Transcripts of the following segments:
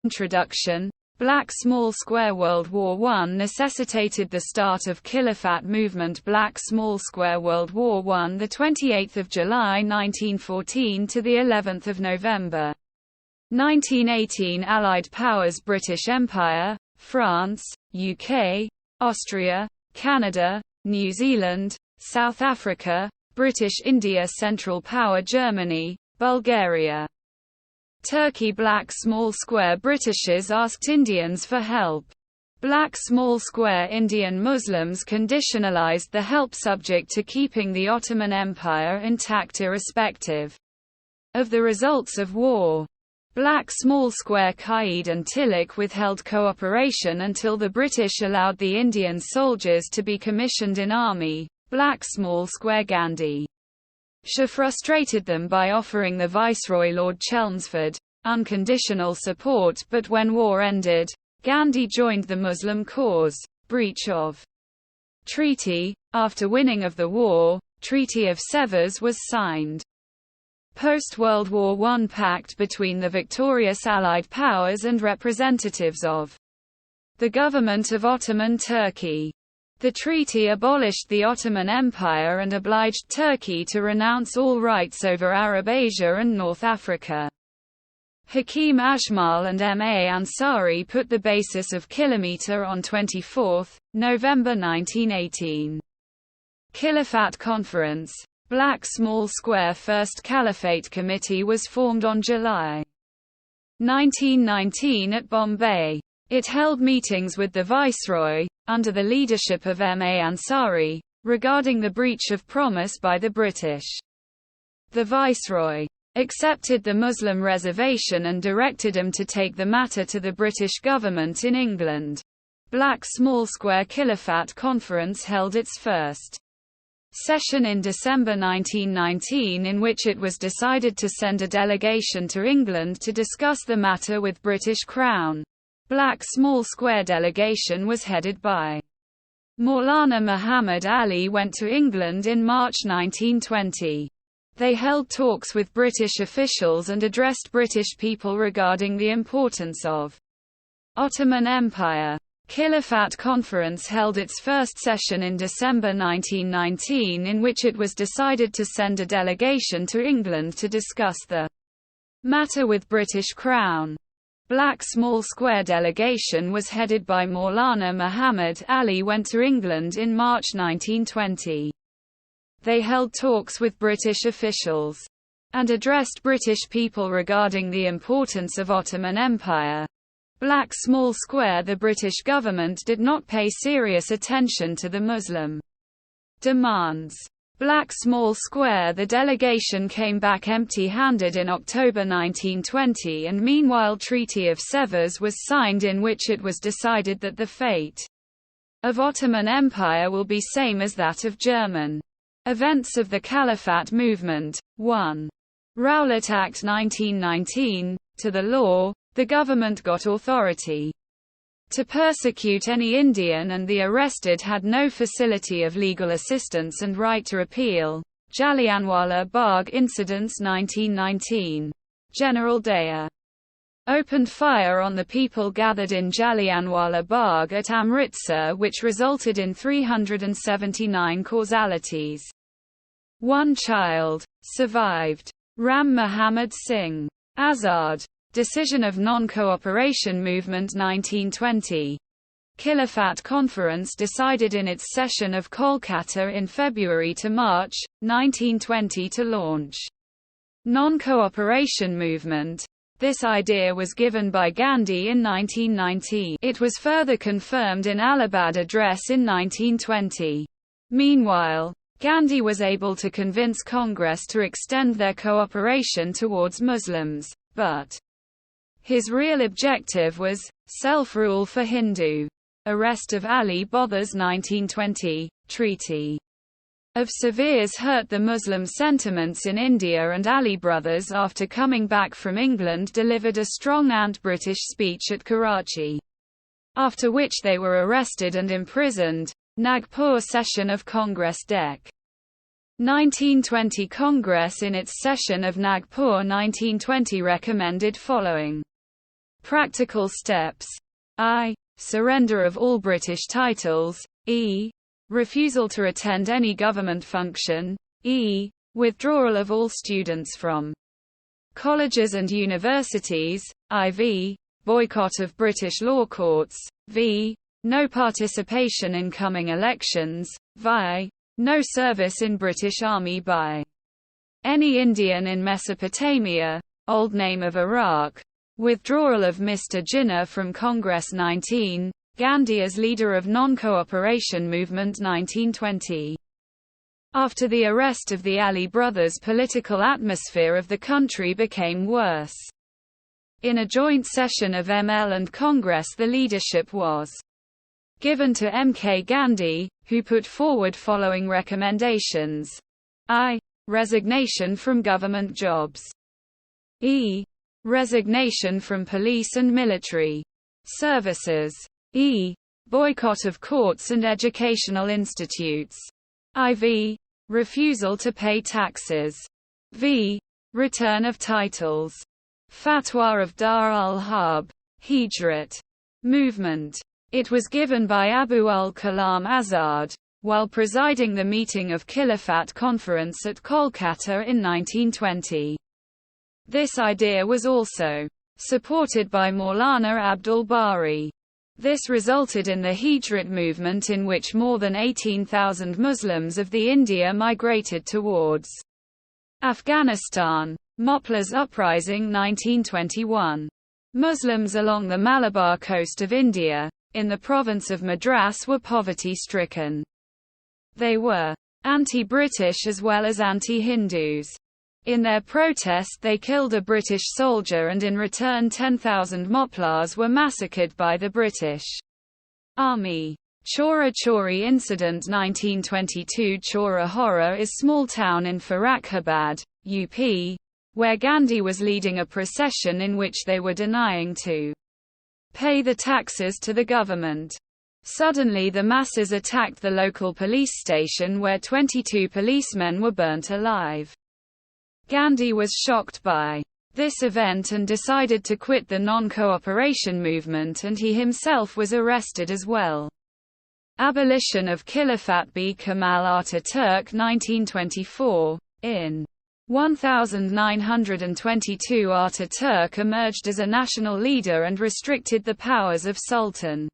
Introduction. Black Small Square. World War I necessitated the start of Khalifat Movement. Black Small Square. World War I, the 28th of July 1914 to the 11th of November 1918. Allied powers: British Empire, France, UK, Austria, Canada, New Zealand, South Africa, British India. Central Power: Germany, Bulgaria, Turkey. Black Small Square. Britishers asked Indians for help. Black Small Square. Indian Muslims conditionalized the help subject to keeping the Ottoman Empire intact irrespective of the results of war. Black Small Square. Qaid and Tilak withheld cooperation until the British allowed the Indian soldiers to be commissioned in army. Black Small Square. Gandhi frustrated them by offering the Viceroy Lord Chelmsford unconditional support, but when war ended, Gandhi joined the Muslim cause. Breach of treaty. After winning of the war, Treaty of Sevres was signed. Post-World War I pact between the victorious Allied powers and representatives of the government of Ottoman Turkey. The treaty abolished the Ottoman Empire and obliged Turkey to renounce all rights over Arab Asia and North Africa. Hakim Ajmal and M.A. Ansari put the basis of Kilometre on 24 November 1918. Khalifat Conference. Black Small Square. First Caliphate Committee was formed on July 1919 at Bombay. It held meetings with the Viceroy, under the leadership of M.A. Ansari, regarding the breach of promise by the British. The Viceroy accepted the Muslim reservation and directed him to take the matter to the British government in England. Black Small Square. Khalifat Conference held its first session in December 1919, in which it was decided to send a delegation to England to discuss the matter with British Crown. Black Small Square delegation was headed by Maulana Muhammad Ali. Went to England in March 1920. They held talks with British officials and addressed British people regarding the importance of Ottoman Empire. Khalifat Conference held its first session in December 1919, in which it was decided to send a delegation to England to discuss the matter with British Crown. Black Small Square delegation was headed by Maulana Muhammad Ali. Went to England in March 1920. They held talks with British officials and addressed British people regarding the importance of Ottoman Empire. Black Small Square. The British government did not pay serious attention to the Muslim demands. Black Small Square. The delegation came back empty-handed in October 1920, and meanwhile Treaty of Sevres was signed, in which it was decided that the fate of Ottoman Empire will be same as that of German. Events of the Caliphate Movement. 1. Rowlatt Act 1919. To the law, the government got authority to persecute any Indian, and the arrested had no facility of legal assistance and right to appeal. Jallianwala Bagh Incidents 1919. General Daya opened fire on the people gathered in Jallianwala Bagh at Amritsar, which resulted in 379 causalities. One child survived. Ram Muhammad Singh Azad. Decision of Non-Cooperation Movement 1920. Khalifat Conference decided in its session of Kolkata in February to March 1920 to launch Non-Cooperation Movement. This idea was given by Gandhi in 1919. It was further confirmed in Allahabad Address in 1920. Meanwhile, Gandhi was able to convince Congress to extend their cooperation towards Muslims, but his real objective was self-rule for Hindu. Arrest of Ali Bothers 1920. Treaty of Sevres hurt the Muslim sentiments in India, and Ali brothers, after coming back from England, delivered a strong anti-British speech at Karachi, after which they were arrested and imprisoned. Nagpur Session of Congress Dec. 1920 Congress in its session of Nagpur 1920 recommended following Practical steps. I. Surrender of all British titles. E. Refusal to attend any government function. E. Withdrawal of all students from colleges and universities. IV. Boycott of British law courts. V. No participation in coming elections. Vi. No service in British Army by any Indian in Mesopotamia, old name of Iraq. Withdrawal of Mr. Jinnah from Congress. 19. Gandhi as leader of Non-Cooperation Movement. 1920. After the arrest of the Ali brothers, political atmosphere of the country became worse. In a joint session of ML and Congress, the leadership was given to M.K. Gandhi, who put forward following recommendations. I. Resignation from government jobs. E. Resignation from police and military services. E. Boycott of courts and educational institutes. IV. Refusal to pay taxes. V. Return of titles. Fatwa of Dar al-Harb. Hijrat movement. It was given by Abu al-Kalam Azad, while presiding the meeting of Khalifat Conference at Kolkata in 1920. This idea was also supported by Maulana Abdul Bari. This resulted in the Hijrat movement, in which more than 18,000 Muslims of the India migrated towards Afghanistan. Moplah's Uprising. 1921. Muslims along the Malabar coast of India, in the province of Madras, were poverty-stricken. They were anti-British as well as anti-Hindus. In their protest they killed a British soldier, and in return 10,000 Moplahs were massacred by the British Army. Chora Chori Incident. 1922. Chora Hora is small town in Farrukhabad, UP, where Gandhi was leading a procession in which they were denying to pay the taxes to the government. Suddenly the masses attacked the local police station, where 22 policemen were burnt alive. Gandhi was shocked by this event and decided to quit the non-cooperation movement, and he himself was arrested as well. Abolition of Khilafat by Kemal Ataturk. 1924. In 1922 Ataturk emerged as a national leader and restricted the powers of Sultan.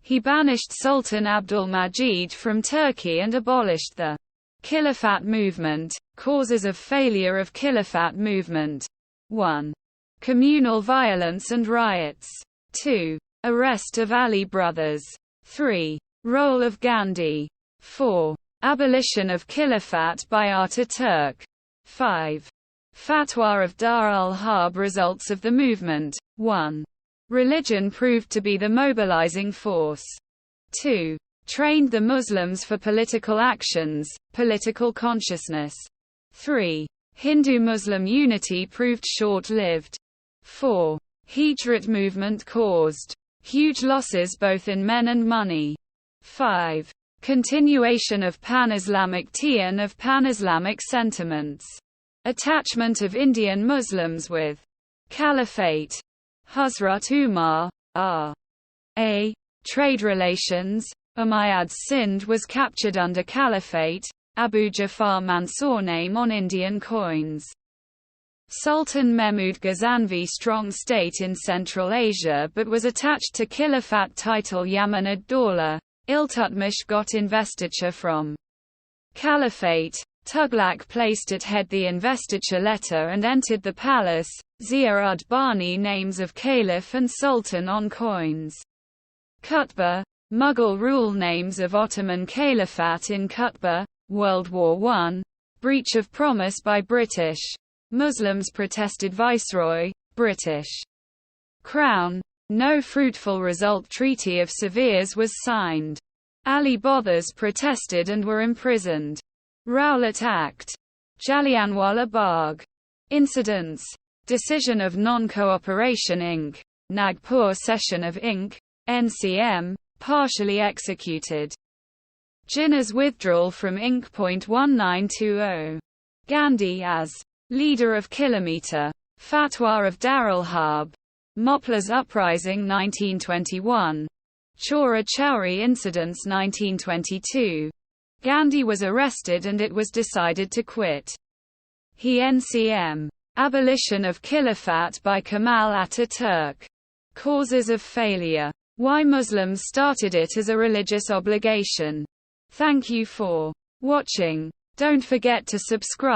He banished Sultan Abdul Majid from Turkey and abolished the Khilafat movement. Causes of failure of Khilafat movement. 1. Communal violence and riots. 2. Arrest of Ali brothers. 3. Role of Gandhi. 4. Abolition of Khilafat by Ataturk. 5. Fatwa of Dar al-Harb. Results of the movement. 1. Religion proved to be the mobilizing force. 2. Trained the Muslims for political actions, political consciousness. 3. Hindu-Muslim unity proved short-lived. 4. Hijrat movement caused huge losses both in men and money. 5. Continuation of pan-Islamic and of pan-Islamic sentiments. Attachment of Indian Muslims with Caliphate. Hazrat Umar, R.A. Trade relations. Umayyad Sindh was captured under Caliphate. Abu Jafar Mansur name on Indian coins. Sultan Mahmud Ghazanvi strong state in Central Asia, but was attached to Khilafat title Yaman ad-Dawla. Iltutmish got investiture from Caliphate. Tughlaq placed at head the investiture letter and entered the palace. Zia-ud-Bani names of Caliph and Sultan on coins. Qutb. Mughal rule names of Ottoman Caliphate in Qutb. World War I. Breach of promise by British. Muslims protested Viceroy. British Crown. No fruitful result. Treaty of Sevres was signed. Ali Bothers protested and were imprisoned. Rowlatt Act. Jallianwala Bagh incidents. Decision of Non-Cooperation Inc. Nagpur Session of Inc. NCM. Partially executed. Jinnah's withdrawal from Inc. 1920. Gandhi as leader of Kilometre. Fatwa of Dar al-Harb. Moplah's Uprising 1921. Chaura Chowri Incidents 1922. Gandhi was arrested and it was decided to quit. He NCM. Abolition of Khilafat by Kemal Ataturk. Causes of failure. Why Muslims started it as a religious obligation. Thank you for watching. Don't forget to subscribe.